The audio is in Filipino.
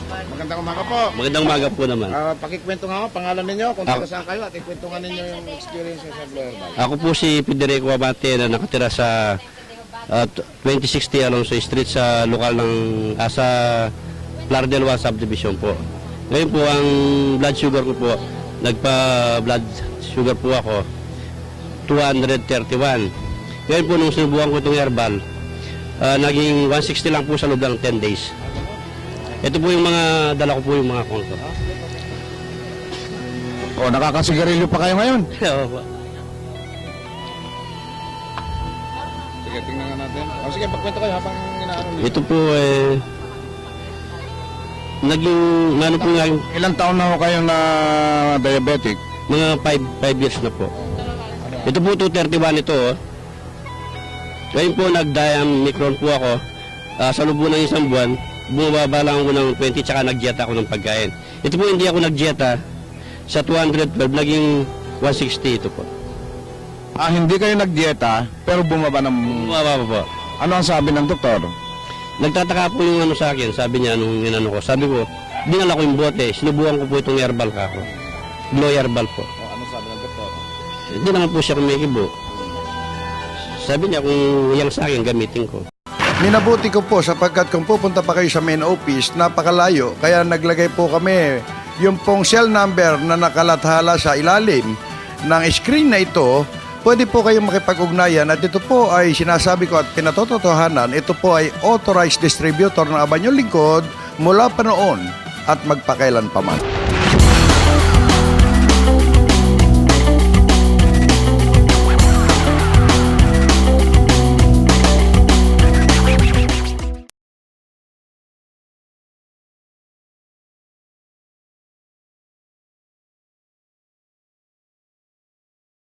Magandang umaga po. Magandang umaga po naman. Pakikwento nga ako, pangalan ninyo, kung taga saan kayo at ikwento nga ninyo yung experience sa Blue Herbal. Ako po si Federico Abate na nakatira sa 2060 Alonso Street sa lokal ng sa Clardelwa Subdivision po. Ngayon po ang blood sugar ko po, nagpa-blood sugar po ako, 231. Ngayon po nung sinubukan ko itong herbal, naging 160 lang po sa loob ng 10 days. Ito po yung mga, dala ko po yung mga konto. O, nakakasigarilyo pa kayo ngayon? Oo. Sige, tingnan nga natin. O sige, pagkwento kayo habang inaano niyo. Ito po naging, ano po nga yung, Ilang taon na ho kayo na diabetic? mga 5 years na po. Ito po 231 ito. Ngayon po nag-diamicron po ako. Sa loob ng isang buwan, bumababa lang ako ng 20 tsaka nag-dieta ako ng pagkain. Ito po hindi ako nag-dieta. Sa 212, naging 160 ito po. Hindi kayo nagdieta, pero bumaba ng... Bumababa po. Ano ang sabi ng doktor? Nagtataka po yung ano sa akin, sabi niya nung inano ko. Sabi ko, dinala ko yung bote, sinubukan ko po itong herbal ka ako. Blue herbal po. Ano sabi ng doktor? Hindi naman po siya kumikibo. Sabi niya kung yang sa akin, gamitin ko. Minabuti ko po sapagkat kung pupunta pa kayo sa main office, napakalayo. Kaya naglagay po kami yung pong cell number na nakalathala sa ilalim ng screen na ito. Pwede po kayong makipag-ugnayan at ito po ay sinasabi ko at pinatotohanan, ito po ay authorized distributor ng Abanyong Lingkod mula pa noon at magpakailan pa man.